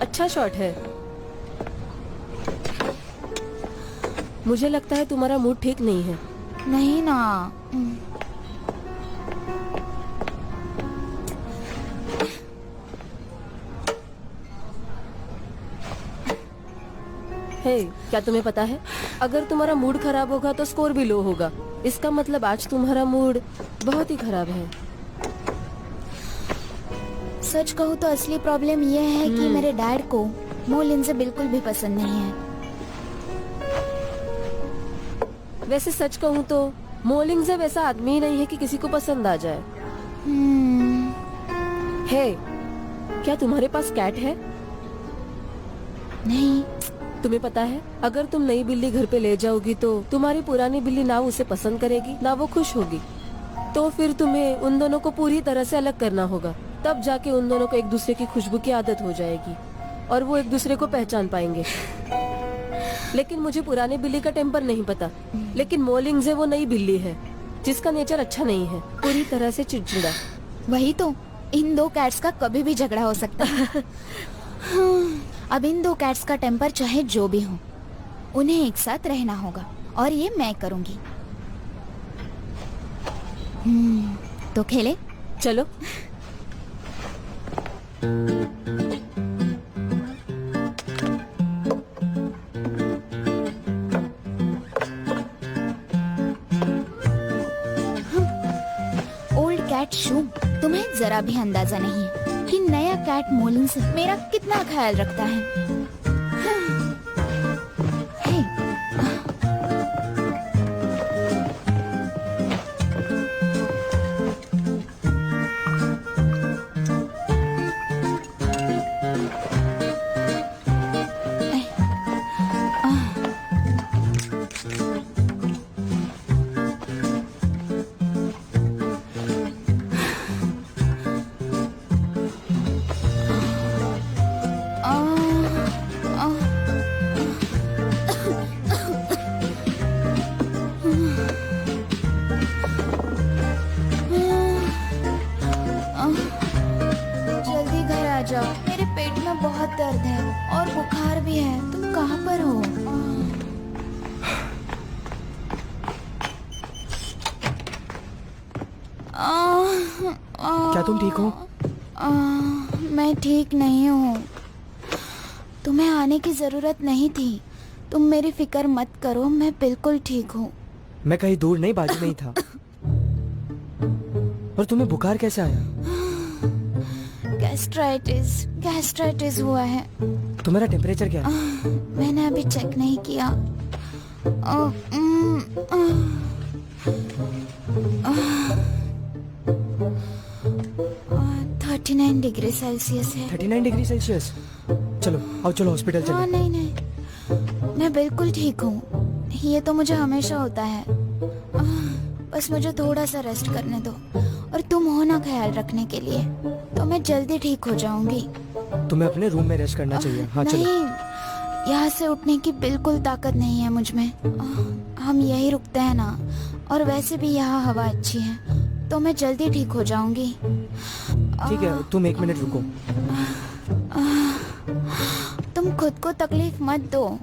अच्छा शॉट है। मुझे लगता है तुम्हारा मूड ठीक नहीं है। नहीं ना। हे, क्या तुम्हें पता है, अगर तुम्हारा मूड खराब होगा तो स्कोर भी लो होगा। इसका मतलब आज तुम्हारा मूड बहुत ही खराब है। सच कहूँ तो असली प्रॉब्लम ये है कि मेरे डैड को मो लिंजे बिल्कुल भी पसंद नहीं है। वैसे सच कहूँ तो मो लिंजे वैसा आदमी ही नहीं है कि किसी को पसंद आ जाए। हे, क्या तुम्हारे पास कैट है? नहीं। तुम्हें पता है, अगर तुम नई बिल्ली घर पे ले जाओगी तो तुम्हारी पुरानी बिल्ली ना उसे पसंद करेगी ना वो खुश होगी। तो फिर तुम्हें उन दोनों को पूरी तरह से अलग करना होगा, तब जाके उन दोनों को एक दूसरे की खुशबू की आदत हो जाएगी और वो एक दूसरे को पहचान पाएंगे। लेकिन मुझे पुरानी बिल्ली का टेम्पर नहीं पता, लेकिन मो लिंजे वो नई बिल्ली है जिसका नेचर अच्छा नहीं है, पूरी तरह से चिड़चिड़ा। वही तो, इन दो कैट्स का कभी भी झगड़ा हो सकता है। अब इन दो कैट्स का टेम्पर चाहे जो भी हो, उन्हें एक साथ रहना होगा और ये मैं करूंगी। तो खेले? चलो। ओल्ड कैट शू, तुम्हें जरा भी अंदाजा नहीं है कि नया कैट मोलिन से मेरा कितना ख्याल रखता है। हे, जल्दी घर आ जाओ, मेरे पेट में बहुत दर्द है और बुखार भी है। तुम कहाँ पर हो? क्या तुम ठीक हो? मैं ठीक नहीं हूँ। तुम्हें आने की जरूरत नहीं थी। तुम मेरी फिक्र मत करो, मैं बिल्कुल ठीक हूँ। मैं कहीं दूर नहीं, बाजू में ही था। और तुम्हें बुखार कैसे आया? गैस्ट्राइटिस हुआ है। तुम्हारा टेम्परेचर क्या है? मैंने अभी चेक नहीं किया। 39 डिग्री सेल्सियस है। 39 डिग्री सेल्सियस? चलो आओ, चलो हॉस्पिटल चलो। नहीं नहीं, मैं बिल्कुल ठीक हूँ। ये तो मुझे हमेशा होता है। बस मुझे थोड़ा सा रेस्ट करने दो, और तुम हो ना ख्याल रखने के लिए, तो मैं जल्दी ठीक हो जाऊंगी। तुम्हें अपने रूम में रेस्ट करना चाहिए। हाँ चलो। नहीं, यहाँ से उठने की बिल्कुल ताकत नहीं है मुझ में। हम यही रुकते हैं ना, और वैसे भी यहाँ हवा अच्छी है, तो मैं जल्दी ठीक हो जाऊंगी। ठीक है, तुम 1 मिनट रुको। तुम खुद को तकलीफ मत दो।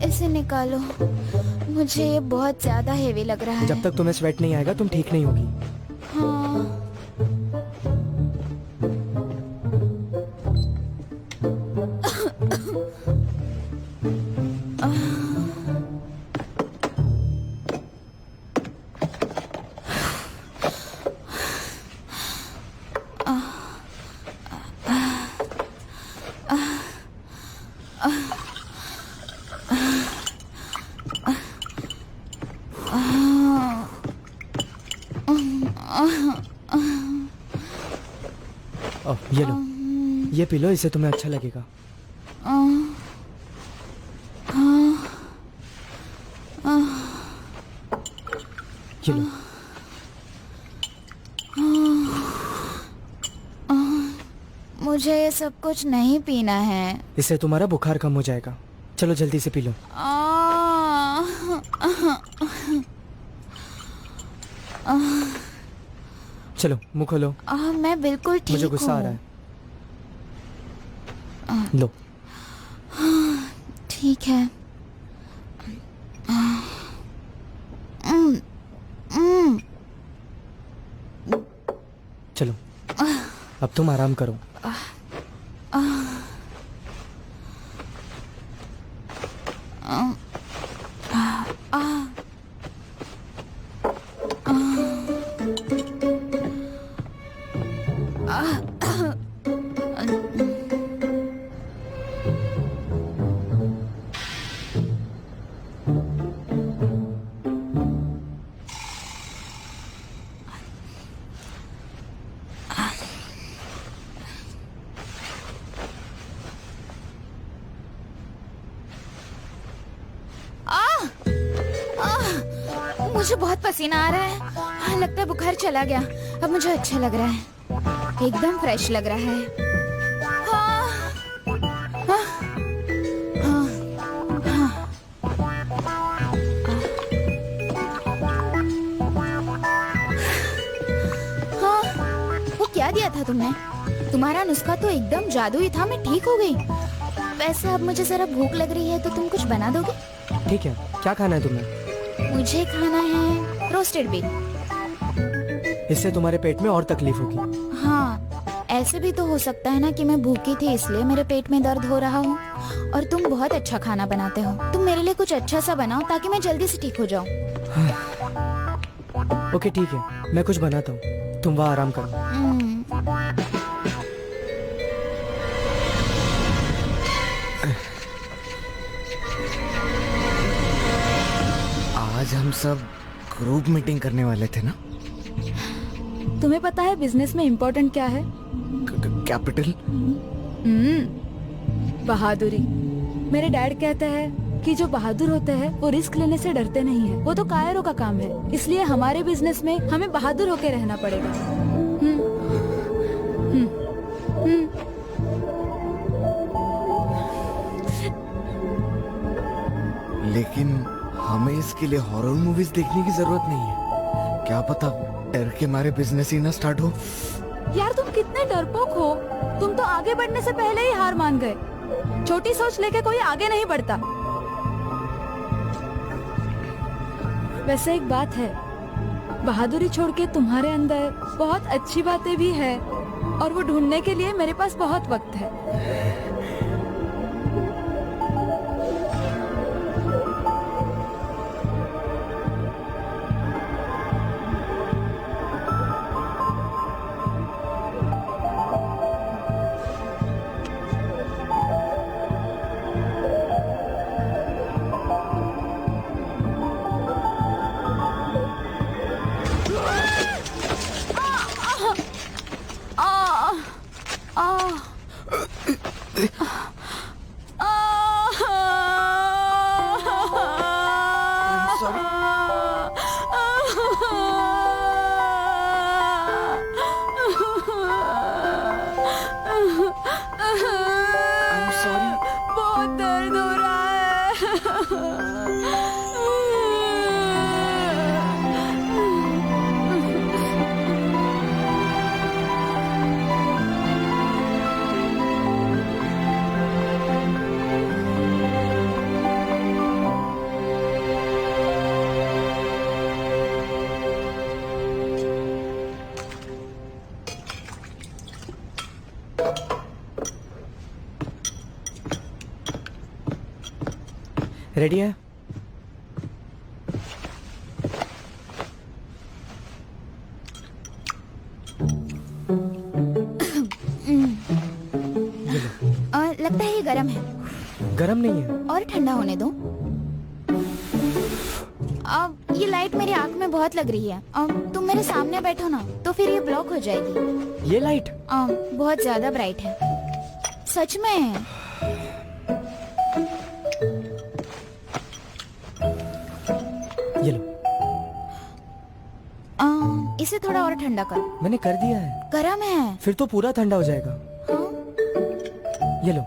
इसे निकालो, मुझे ये बहुत ज्यादा हेवी लग रहा है। जब तक तुम्हें स्वेट नहीं आएगा तुम ठीक नहीं होगी। हाँ। ये लो, ये पी लो, इससे तुम्हें अच्छा लगेगा। ये लो। मुझे ये सब कुछ नहीं पीना है। इससे तुम्हारा बुखार कम हो जाएगा। चलो जल्दी से पी लो। चलो मुंह खोलो, मैं बिल्कुल ठीक मुझे हूँ। गुस्सा आ रहा है। लो। ठीक है। चलो अब तुम आराम करो। मुझे बहुत पसीना आ रहा है। लगता है बुखार चला गया। अब मुझे अच्छा लग रहा है, एकदम फ्रेश लग रहा है। हाँ, हाँ, हाँ, हाँ। वो क्या दिया था तुमने? तुम्हारा नुस्खा तो एकदम जादुई था। मैं ठीक हो गई। वैसे अब मुझे जरा भूख लग रही है, तो तुम कुछ बना दोगे? ठीक है, क्या खाना है तुम्हें? मुझे खाना है रोस्टेड बिग। इससे तुम्हारे पेट में और तकलीफ होगी। हाँ, ऐसे भी तो हो सकता है ना कि मैं भूखी थी इसलिए मेरे पेट में दर्द हो रहा हो। और तुम बहुत अच्छा खाना बनाते हो। तुम मेरे लिए कुछ अच्छा सा बनाओ ताकि मैं जल्दी से ठीक हो जाऊँ। ओके ठीक है, मैं कुछ बनाता हूँ, तुम वहाँ आराम करो। आज हम सब ग्रुप मीटिंग करने वाले थे ना? तुम्हें पता है बिजनेस में इम्पोर्टेंट क्या है? कैपिटल। बहादुरी। मेरे डैड कहते हैं कि जो बहादुर होते हैं वो रिस्क लेने से डरते नहीं है। वो तो कायरों का काम है। इसलिए हमारे बिजनेस में हमें बहादुर होकर रहना पड़ेगा। लेकिन हमें इसके लिए हॉरर मूवीज देखने की जरूरत नहीं है। क्या पता डर के मारे बिजनेस ही ना स्टार्ट हो। यार तुम कितने डरपोक हो। तुम तो आगे बढ़ने से पहले ही हार मान गए। छोटी सोच लेके कोई आगे नहीं बढ़ता। वैसे एक बात है, बहादुरी छोड़ के तुम्हारे अंदर बहुत अच्छी बातें भी है और वो ढूंढने के लिए मेरे पास बहुत वक्त है। बहुत दर्द हो रहा रेडी है? लगता है ये गरम है। गरम नहीं है। और ठंडा होने दो। अब ये लाइट मेरी आंख में बहुत लग रही है। अब तुम मेरे सामने बैठो ना, तो फिर ये ब्लॉक हो जाएगी। ये लाइट बहुत ज्यादा ब्राइट है, सच में। ये लो। इसे थोड़ा और ठंडा करो। मैंने कर दिया है। गरम है। फिर तो पूरा ठंडा हो जाएगा। हाँ? ये लो।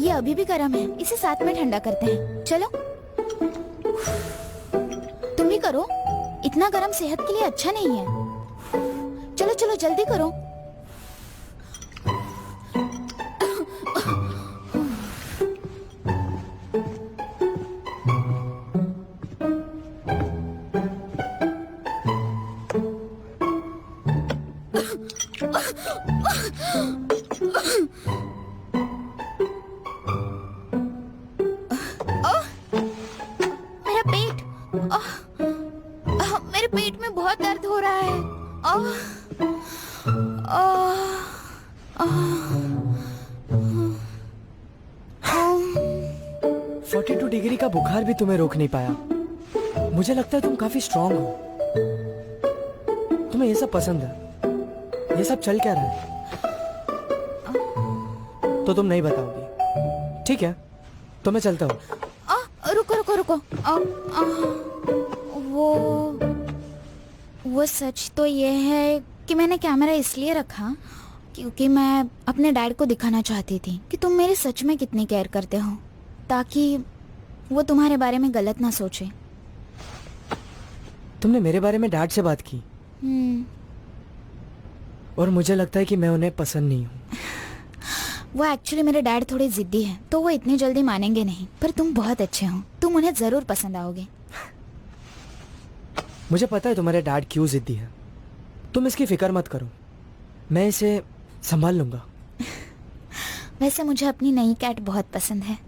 ये अभी भी गरम है। इसे साथ में ठंडा करते हैं। चलो। तुम भी करो, इतना गरम सेहत के लिए अच्छा नहीं है। चलो चलो जल्दी करो। मेरा पेट, मेरे पेट में बहुत दर्द हो रहा है। 42 डिग्री का बुखार भी तुम्हें रोक नहीं पाया। मुझे लगता है तुम काफी स्ट्रांग हो। तुम्हें ये सब पसंद है। ये सब चल क्या रहा है? तो तुम नहीं बताओगी, ठीक है? तो मैं चलता हूँ। रुको रुको रुको। वो सच तो ये है कि मैंने कैमरा इसलिए रखा क्योंकि मैं अपने डैड को दिखाना चाहती थी कि तुम मेरे सच में कितनी केयर करते हो, ताकि वो तुम्हारे बारे में गलत ना सोचे। तुमने मेरे बारे में डैड से बात की और मुझे लगता है कि मैं उन्हें पसंद नहीं हूँ। वो एक्चुअली मेरे डैड थोड़े जिद्दी हैं, तो वो इतनी जल्दी मानेंगे नहीं। पर तुम बहुत अच्छे हो, तुम उन्हें जरूर पसंद आओगे। मुझे पता है तुम्हारे डैड क्यों जिद्दी है। तुम इसकी फिक्र मत करो, मैं इसे संभाल लूंगा। वैसे मुझे अपनी नई कैट बहुत पसंद है।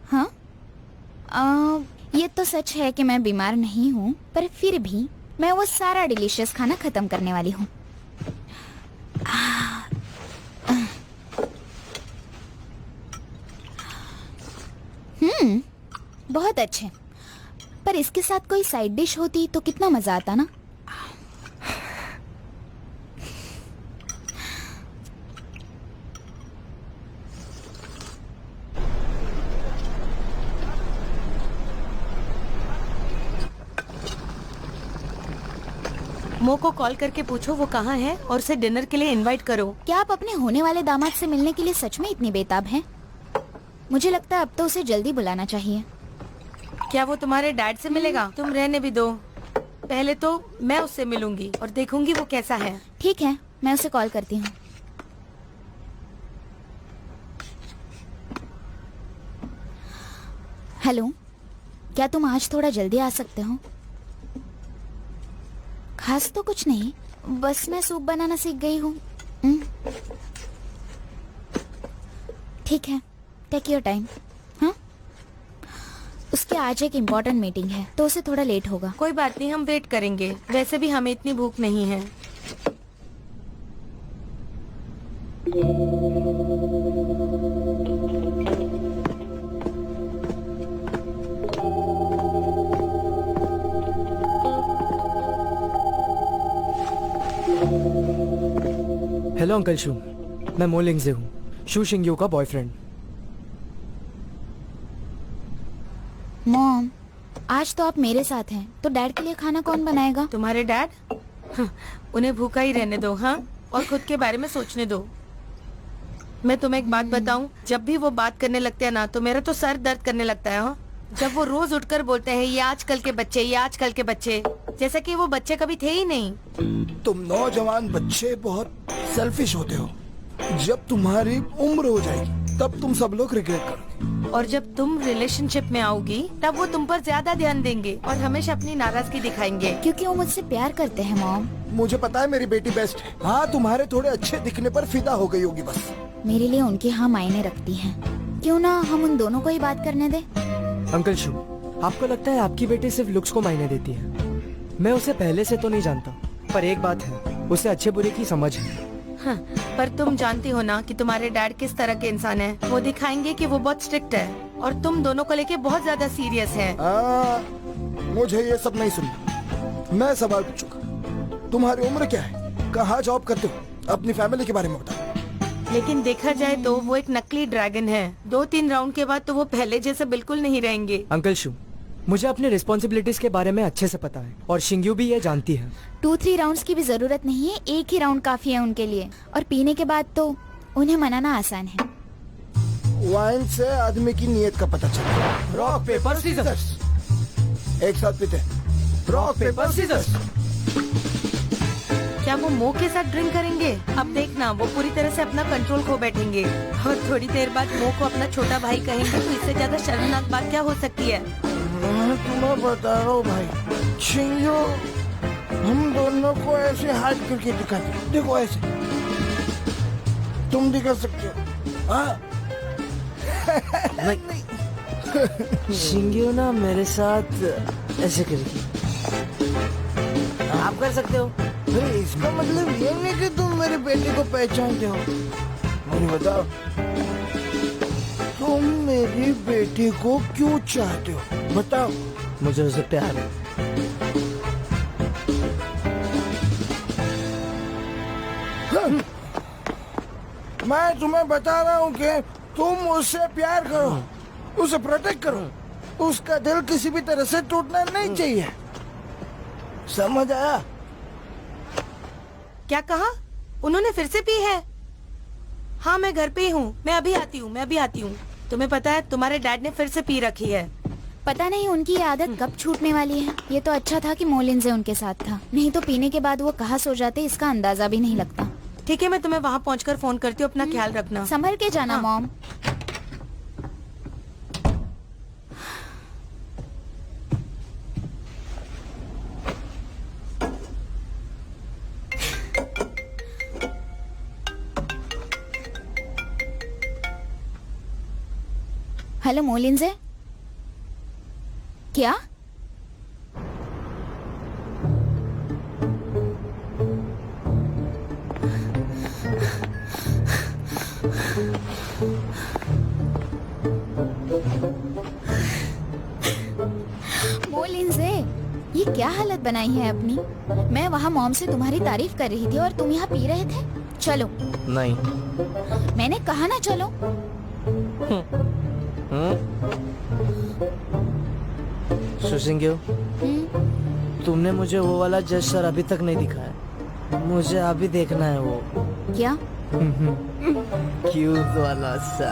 हाँ, ये तो सच है कि मैं बीमार नहीं हूँ, पर फिर भी मैं वो सारा डिलीशियस खाना खत्म करने वाली हूँ। बहुत अच्छे, पर इसके साथ कोई साइड डिश होती तो कितना मजा आता ना। मो को कॉल करके पूछो वो कहाँ है और उसे डिनर के लिए इनवाइट करो। क्या आप अपने होने वाले दामाद से मिलने के लिए सच में इतनी बेताब हैं? मुझे लगता है अब तो उसे जल्दी बुलाना चाहिए। क्या वो तुम्हारे डैड से मिलेगा? तुम रहने भी दो, पहले तो मैं उससे मिलूंगी और देखूंगी वो कैसा है। ठीक है, मैं उसे कॉल करती हूँ। हेलो, क्या तुम आज थोड़ा जल्दी आ सकते हो? खास तो कुछ नहीं, बस मैं सूप बनाना सीख गई हूँ। ठीक है, टेक योर टाइम। हाँ, उसके आज एक इम्पोर्टेंट मीटिंग है तो उसे थोड़ा लेट होगा। कोई बात नहीं, हम वेट करेंगे। वैसे भी हमें इतनी भूख नहीं है। हेलो अंकल शू, मैं मो लिंगजे हूँ, शू शिंग्यू का बॉयफ्रेंड। मॉम, आज तो आप मेरे साथ हैं, तो डैड के लिए खाना कौन बनाएगा? तुम्हारे डैड? उन्हें भूखा ही रहने दो, हाँ, और खुद के बारे में सोचने दो। मैं तुम्हें एक बात बताऊं, जब भी वो बात करने लगते हैं ना, तो मेरा तो सर दर्द करने लगता है। हाँ, जब वो रोज उठकर बोलते हैं ये आजकल के बच्चे, ये आजकल के बच्चे, जैसा कि वो बच्चे कभी थे ही नहीं। तुम नौजवान बच्चे बहुत सेल्फिश होते हो। जब तुम्हारी उम्र हो जाएगी तब तुम सब लोग रिग्रेट करोगे। और जब तुम रिलेशनशिप में आओगी तब वो तुम पर ज्यादा ध्यान देंगे और हमेशा अपनी नाराजगी दिखाएंगे। क्योंकि वो मुझसे प्यार करते हैं मॉम। मुझे पता है मेरी बेटी बेस्ट है। हाँ, तुम्हारे थोड़े अच्छे दिखने पर फिदा हो गई होगी बस। मेरे लिए उनकी हाँ मायने रखती हैं। क्यों ना हम उन दोनों को ही बात करने दे। अंकल शू, आपको लगता है आपकी बेटी सिर्फ लुक्स को मायने देती है? मैं उसे पहले से तो नहीं जानता, पर एक बात है, उसे अच्छे बुरे की समझ है। हाँ, पर तुम जानती हो ना कि तुम्हारे डैड किस तरह के इंसान हैं। वो दिखाएंगे कि वो बहुत स्ट्रिक्ट है और तुम दोनों को लेके बहुत ज्यादा सीरियस है। मुझे ये सब नहीं सुनना। मैं सवाल पूछूंगा, तुम्हारी उम्र क्या है, कहाँ जॉब करते हो, अपनी फैमिली के बारे में बताओ। लेकिन देखा जाए तो वो एक नकली ड्रैगन है। 2-3 राउंड के बाद तो वो पहले जैसे बिल्कुल नहीं रहेंगे। अंकल शू, मुझे अपने रिस्पॉन्सिबिलिटीज के बारे में अच्छे से पता है और शिंग्यू भी ये जानती है। 2-3 राउंड्स की भी जरूरत नहीं है, एक ही राउंड काफी है उनके लिए। और पीने के बाद तो उन्हें मनाना आसान है। वाइन से आदमी की नीयत का पता चलता है। Rock paper scissors. एक साथ पीते रॉक पेपर सीजर्स। क्या वो मो के साथ ड्रिंक करेंगे? अब देखना, वो पूरी तरह से अपना कंट्रोल खो बैठेंगे और थोड़ी देर बाद मो को अपना छोटा भाई कहेंगे, तो इससे ज्यादा शर्मनाक बात क्या हो सकती है? मैं तुम्हें बता रहा हूँ भाई, शिंजो हम दोनों को ऐसे हाथ करके दिखाते, देखो ऐसे तुम दिखा सकते हो। हाँ शिंग्यो ना मेरे साथ ऐसे करेगी, आप कर सकते हो। अरे इसका मतलब ये नहीं कि तुम मेरे बेटे को पहचानते हो। मुझे बताओ, तुम मेरी बेटी को क्यों चाहते हो? बताओ। मुझे उससे प्यार है। मैं तुम्हें बता रहा हूँ कि तुम उससे प्यार करो, उसे प्रोटेक्ट करो, उसका दिल किसी भी तरह से टूटना नहीं चाहिए, समझ आया? क्या कहा उन्होंने? फिर से पी है? हाँ मैं घर पे ही हूँ, मैं अभी आती हूँ। तुम्हें पता है तुम्हारे डैड ने फिर से पी रखी है। पता नहीं उनकी ये आदत कब छूटने वाली है। ये तो अच्छा था कि मोलिंजे उनके साथ था, नहीं तो पीने के बाद वो कहाँ सो जाते इसका अंदाजा भी नहीं लगता। ठीक है, मैं तुम्हें वहाँ पहुँचकर फोन करती हूँ, अपना ख्याल रखना। संभल के जाना मॉम। हेलो मोलिंजे, क्या? मोलिंजे, ये क्या हालत बनाई है अपनी? मैं वहाँ मॉम से तुम्हारी तारीफ कर रही थी और तुम यहाँ पी रहे थे। चलो। नहीं। मैंने कहा ना चलो। सुशिंग्यो, तुमने मुझे वो वाला जेस्चर अभी तक नहीं दिखाया, मुझे अभी देखना है वो। क्या? क्यूट वाला सा,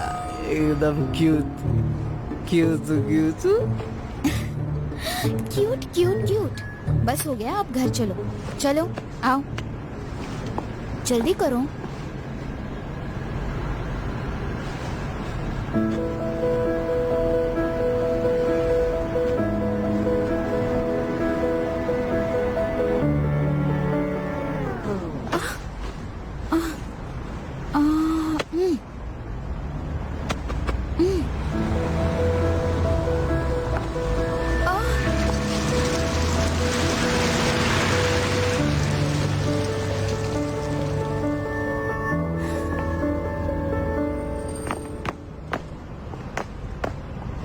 एकदम cute cute cute cute cute cute. बस हो गया, अब घर चलो। चलो आओ, जल्दी करो।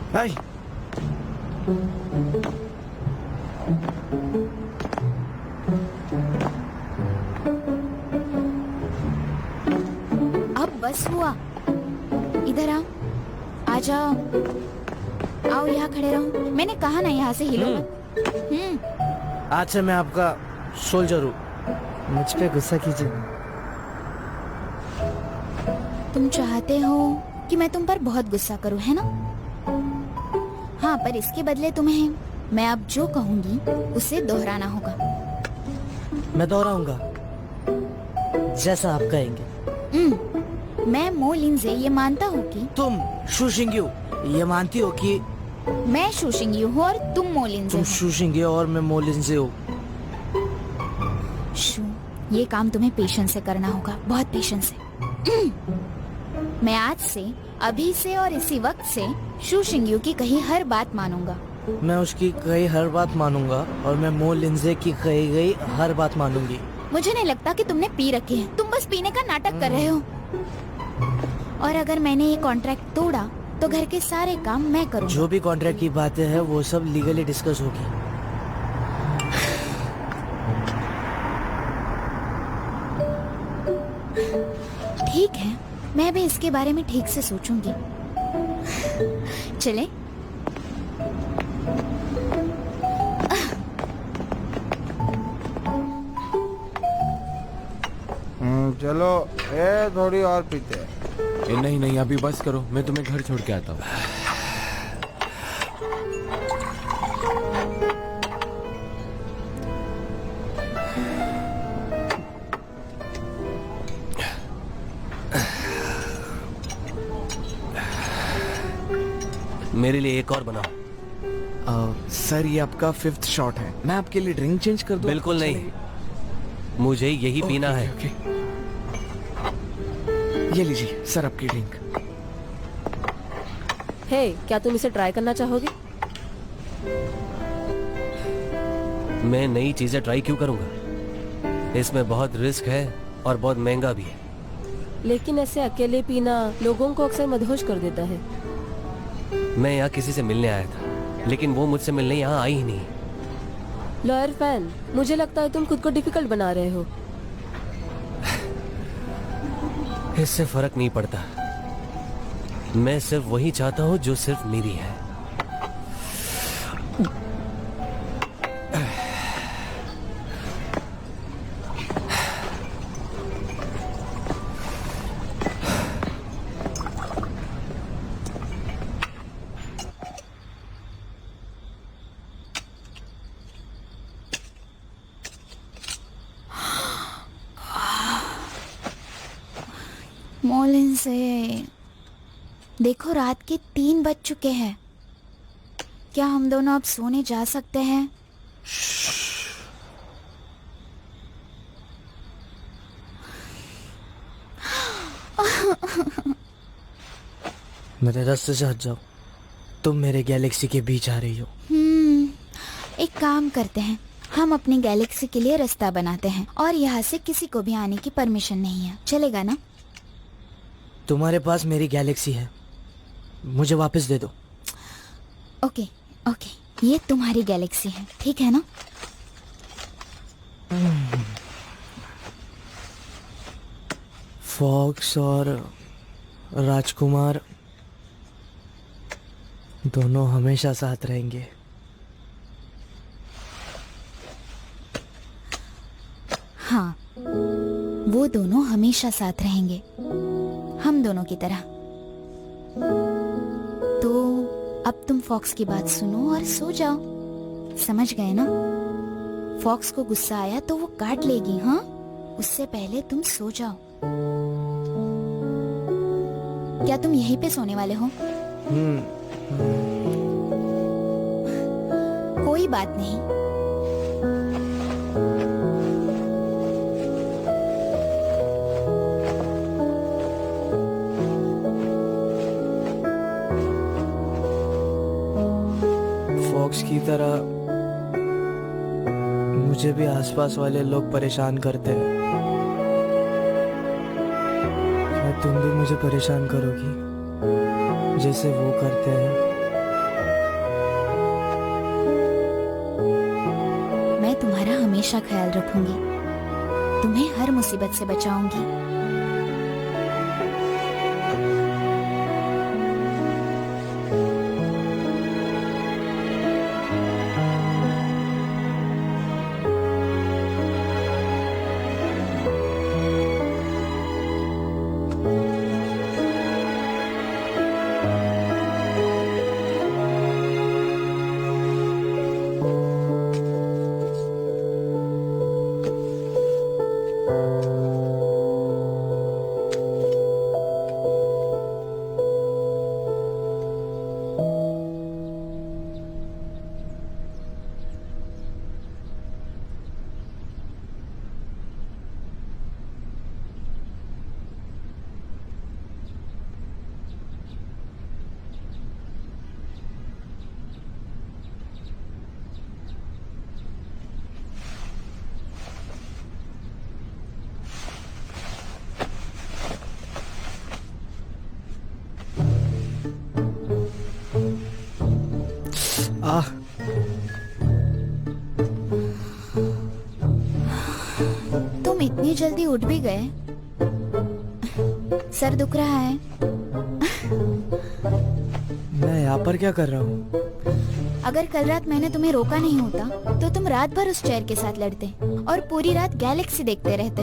हाय। अब बस हुआ, इधर आओ, आ जाओ, आओ यहाँ खड़े रहो। मैंने कहा ना यहाँ से हिलो मत। आज से मैं आपका सोल्जर हूँ, मुझ पे गुस्सा कीजिए। तुम चाहते हो कि मैं तुम पर बहुत गुस्सा करूँ, है ना? हाँ, पर इसके बदले तुम्हें मैं अब जो कहूँगी उसे दोहराना होगा। मैं दोहराऊंगा जैसा आप कहेंगे। मैं मोलिंजे ये मानता हूँ कि तुम शुशिंग्यो ये मानती हो कि मैं शुशिंग्यू हूँ और तुम मोलिंजे तुम हो। शुशिंग्यो और मैं मोलिंजे हो। शू, ये काम तुम्हें पेशेंस से करना होगा, बहुत पेशेंस से। मैं आज से, अभी से और इसी वक्त से शुशिंग्यू की कही हर बात मानूंगा। मैं उसकी कही हर बात मानूंगा और मैं मोलिंजे की कही गई हर बात मानूंगी। मुझे नहीं लगता कि तुमने पी रखे हैं, तुम बस पीने का नाटक कर रहे हो। और अगर मैंने ये कॉन्ट्रैक्ट तोड़ा तो घर के सारे काम मैं करूँगा। जो भी कॉन्ट्रैक्ट की बातें हैं वो सब लीगली डिस्कस होगी। ठीक है, मैं भी इसके बारे में ठीक से सोचूंगी। चले? चलो ये थोड़ी और पीते हैं। नहीं नहीं अभी बस करो, मैं तुम्हें घर छोड़ के आता हूँ। मेरे लिए एक और बनाओ। सर ये आपका 5th शॉट है। मैं आपके लिए ड्रिंक चेंज कर दूं? बिल्कुल नहीं, मुझे यही पीना है। ओके। ये लीजिए सर आपकी ड्रिंक। हे, क्या तुम इसे ट्राई करना चाहोगे? मैं नई चीजें ट्राई क्यों करूंगा? इसमें बहुत रिस्क है और बहुत महंगा भी है। लेकिन ऐसे अकेले पीना लोगों को अक्सर मदहोश कर देता है। मैं यहाँ किसी से मिलने आया था, लेकिन वो मुझसे मिलने यहाँ आई ही नहीं। लॉयर फैन, मुझे लगता है तुम खुद को डिफिकल्ट बना रहे हो। इससे फर्क नहीं पड़ता। मैं सिर्फ वही चाहता हूँ जो सिर्फ मेरी है। मोलिन से देखो, रात के 3 बज चुके हैं। क्या हम दोनों अब सोने जा सकते हैं? मेरे रास्ते से हट जाओ। तुम मेरे गैलेक्सी के बीच आ रही हो। एक काम करते हैं, हम अपनी गैलेक्सी के लिए रास्ता बनाते हैं और यहाँ से किसी को भी आने की परमिशन नहीं है। चलेगा ना? तुम्हारे पास मेरी गैलेक्सी है, मुझे वापस दे दो। ओके ओके, ये तुम्हारी गैलेक्सी है, ठीक है ना? फॉक्स और राजकुमार दोनों हमेशा साथ रहेंगे। हाँ, वो दोनों हमेशा साथ रहेंगे, हम दोनों की तरह। तो अब तुम फॉक्स की बात सुनो और सो जाओ। समझ गए ना? फॉक्स को गुस्सा आया तो वो काट लेगी। हाँ, उससे पहले तुम सो जाओ। क्या तुम यहीं पे सोने वाले हो? कोई बात नहीं। फॉक्स की तरह मुझे भी आसपास वाले लोग परेशान करते हैं। क्या तुम भी मुझे परेशान करोगी जैसे वो करते हैं? मैं तुम्हारा हमेशा ख्याल रखूंगी, तुम्हें हर मुसीबत से बचाऊंगी। तुम इतनी जल्दी उठ भी गए? सर दुख रहा है? मैं यहाँ पर क्या कर रहा हूँ? अगर कल रात मैंने तुम्हें रोका नहीं होता तो तुम रात भर उस चेयर के साथ लड़ते और पूरी रात गैलेक्सी देखते रहते।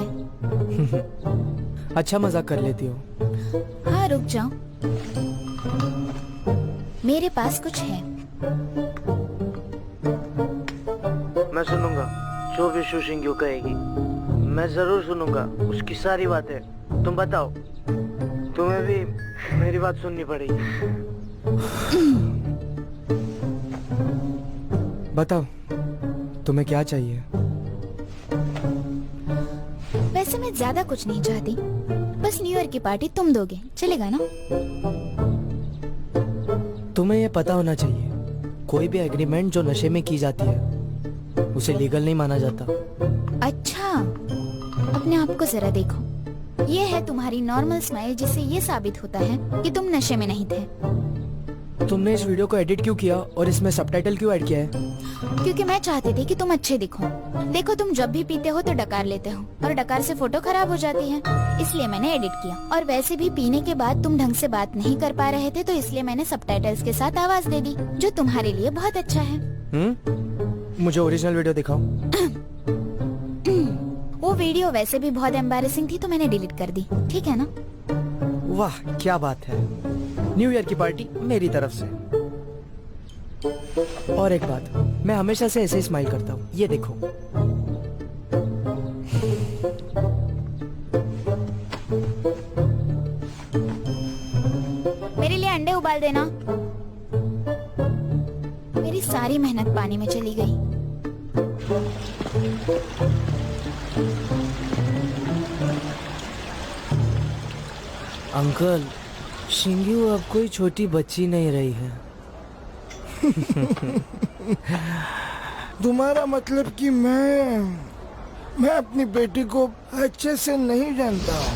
अच्छा मजाक कर लेती हो। हाँ, रुक जाओ, मेरे पास कुछ है। मैं सुनूंगा जो भी सुशिंग्यू कहेगी, मैं जरूर सुनूंगा उसकी सारी बातें। तुम बताओ, तुम्हें भी मेरी बात सुननी पड़ेगी। बताओ तुम्हें क्या चाहिए? वैसे मैं ज्यादा कुछ नहीं चाहती, बस न्यू ईयर की पार्टी तुम दोगे, चलेगा ना? तुम्हें ये पता होना चाहिए, कोई भी एग्रीमेंट जो नशे में की जाती है उसे लीगल नहीं माना जाता। अच्छा, अपने आप को जरा देखो। ये है तुम्हारी नॉर्मल स्माइल, जिससे ये साबित होता है कि तुम नशे में नहीं थे। तुमने इस वीडियो को एडिट क्यों किया और इसमें सबटाइटल क्यों ऐड किया है? क्योंकि मैं चाहती थी कि तुम अच्छे दिखो। देखो, तुम जब भी पीते हो तो डकार लेते हो, और डकार से फोटो खराब हो जाती है, इसलिए मैंने एडिट किया। और वैसे भी पीने के बाद तुम ढंग से बात नहीं कर पा रहे थे, तो इसलिए मैंने सबटाइटल्स के साथ आवाज दे दी, जो तुम्हारे लिए बहुत अच्छा है। मुझे ओरिजिनल वीडियो दिखाओ। वो वीडियो वैसे भी बहुत एम्बैरेसिंग थी, तो मैंने डिलीट कर दी, ठीक है ना? वाह क्या बात है, न्यू ईयर की पार्टी मेरी तरफ से। और एक बात, मैं हमेशा से ऐसे ही स्माइल करता हूँ, ये देखो। मेरे लिए अंडे उबाल देना। मेरी सारी मेहनत पानी में चली गई। अंकल, शिंगू अब कोई छोटी बच्ची नहीं रही है। तुम्हारा मतलब कि मैं अपनी बेटी को अच्छे से नहीं जानता हूँ।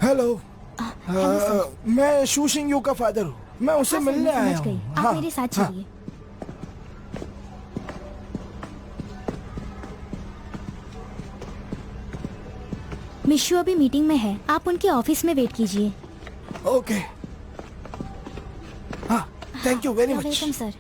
हेलो, मैं शू शिंगयू का फादर हूँ। मैं उसे मिलने आया हूँ। आप मेरे साथ चलिए। मिशु अभी मीटिंग में है, आप उनके ऑफिस में वेट कीजिए। ओके, हाँ, thank you very much. Welcome sir.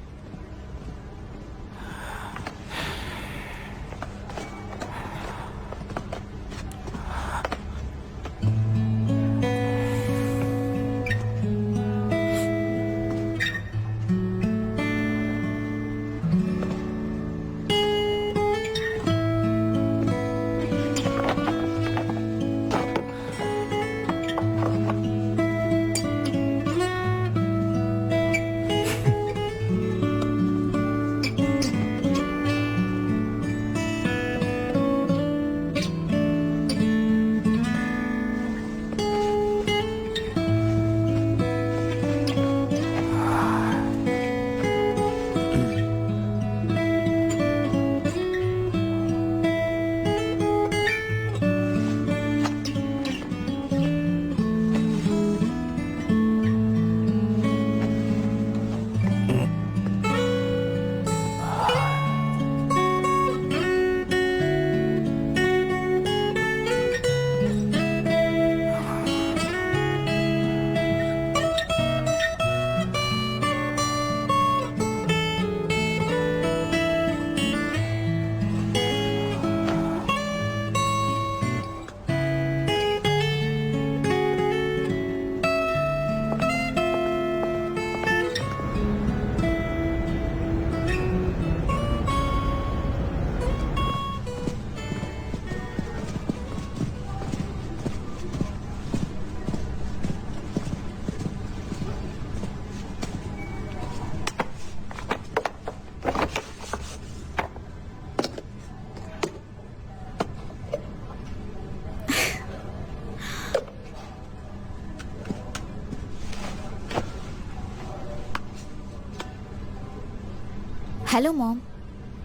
Hello mom,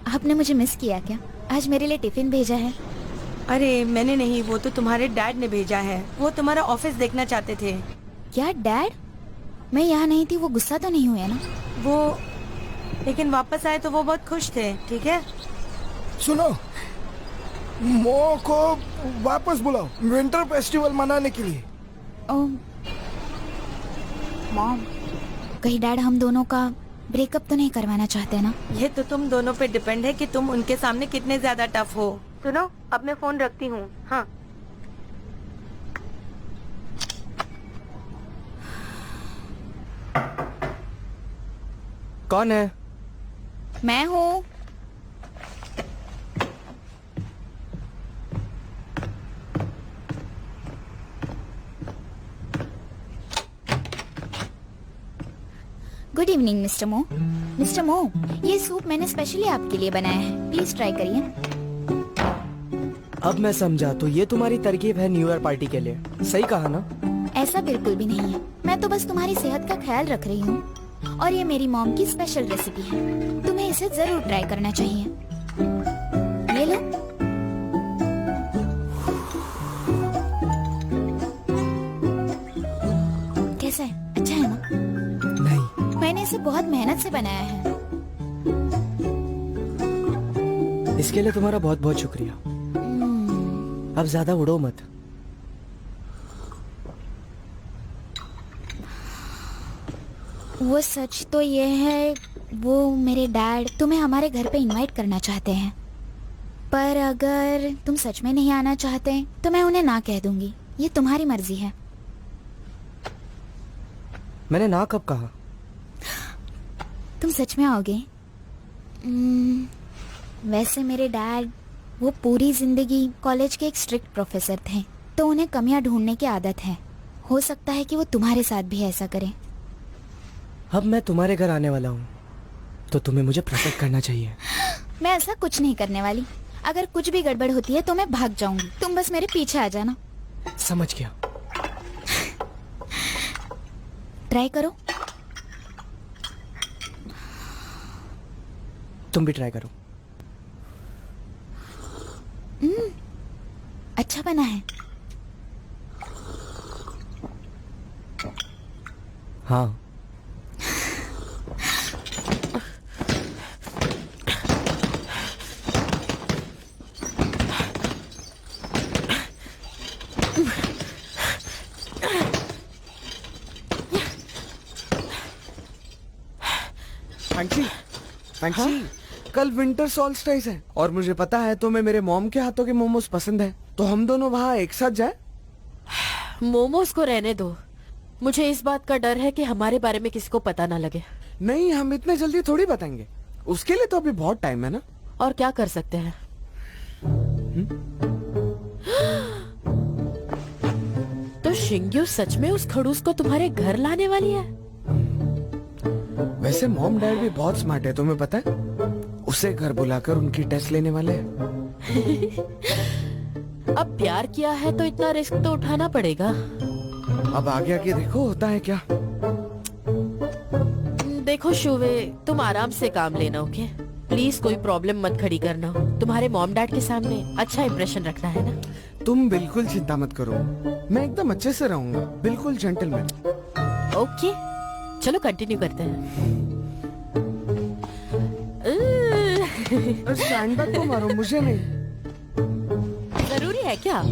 आपने मुझे मिस किया क्या? आज मेरे लिए टिफिन भेजा है। अरे मैंने नहीं, वो तो तुम्हारे डैड ने भेजा है। वो तुम्हारा ऑफिस देखना चाहते थे। क्या डैड? मैं यहाँ नहीं थी, वो गुस्सा तो नहीं हुए ना? वो लेकिन वापस आए तो वो बहुत खुश थे। ठीक है, सुनो, मो को वापस बुलाओ विंटर फेस्टिवल मनाने के लिए। मॉम, कहीं डैड हम दोनों का ब्रेकअप तो नहीं करवाना चाहते ना? ये तो तुम दोनों पे डिपेंड है कि तुम उनके सामने कितने ज्यादा टफ हो। सुनो, अब मैं फोन रखती हूँ। हाँ, कौन है? मैं हूँ। गुड इवनिंग मिस्टर मो। मिस्टर मो, ये सूप मैंने स्पेशली आपके लिए बनाया है, प्लीज ट्राई करिए। अब मैं समझा, तो ये तुम्हारी तरकीब है न्यू ईयर पार्टी के लिए। सही कहा ना? ऐसा बिल्कुल भी नहीं है, मैं तो बस तुम्हारी सेहत का ख्याल रख रही हूँ। और ये मेरी मॉम की स्पेशल रेसिपी है, तुम्हें इसे जरूर ट्राई करना चाहिए। ये लो। कैसा है? अच्छा है ना? नहीं, मैंने इसे बहुत मेहनत से बनाया है। इसके लिए तुम्हारा बहुत बहुत शुक्रिया। अब ज्यादा उड़ो मत। वो सच तो ये है, वो मेरे डैड तुम्हें हमारे घर पे इनवाइट करना चाहते हैं, पर अगर तुम सच में नहीं आना चाहते तो मैं उन्हें ना कह दूंगी। ये तुम्हारी मर्जी है। मैंने ना कब कहा? तुम सच में आओगे? वैसे मेरे डैड वो पूरी जिंदगी कॉलेज के एक स्ट्रिक्ट प्रोफेसर थे, तो उन्हें कमियां ढूंढने की आदत है। हो सकता है कि वो तुम्हारे साथ भी ऐसा करें। अब मैं तुम्हारे घर आने वाला हूँ, तो तुम्हें मुझे प्रोटेक्ट करना चाहिए। मैं ऐसा कुछ नहीं करने वाली। अगर कुछ भी गड़बड़ होती है तो मैं भाग जाऊंगी, तुम बस मेरे पीछे आ जाना। समझ गया। ट्राई करो। तुम भी ट्राई करो। अच्छा बना है। हाँ। फैंक्सी, कल विंटर सॉल्स्टिस है और मुझे पता है तुम्हें मेरे मॉम के हाथों के मोमोज पसंद है, तो हम दोनों वहाँ एक साथ जाए। मोमोज को रहने दो। मुझे इस बात का डर है कि हमारे बारे में किसी को पता ना लगे। नहीं, हम इतने जल्दी थोड़ी बताएंगे, उसके लिए तो अभी बहुत टाइम है ना। और क्या कर सकते हैं? तो शिंग्यू सच में उस खड़ूस को तुम्हारे घर लाने वाली है? वैसे मॉम डैड भी बहुत स्मार्ट है, तुम्हें पता है? उसे घर बुलाकर उनकी टेस्ट लेने वाले हैं। अब प्यार किया है तो इतना रिस्क तो उठाना पड़ेगा। अब आगे आगे देखो होता है क्या। देखो शुवे, तुम आराम से काम लेना, ओके? प्लीज कोई प्रॉब्लम मत खड़ी करना। तुम्हारे मॉम डैड के सामने अच्छा इंप्रेशन रखना है ना। तुम बिल्कुल चिंता मत करो, मैं एकदम अच्छे से रहूंगा, बिल्कुल जेंटलमैन। ओके, चलो कंटिन्यू करते हैं। स्टैंड बैक को मारो, मुझे नहीं। जरूरी है क्या?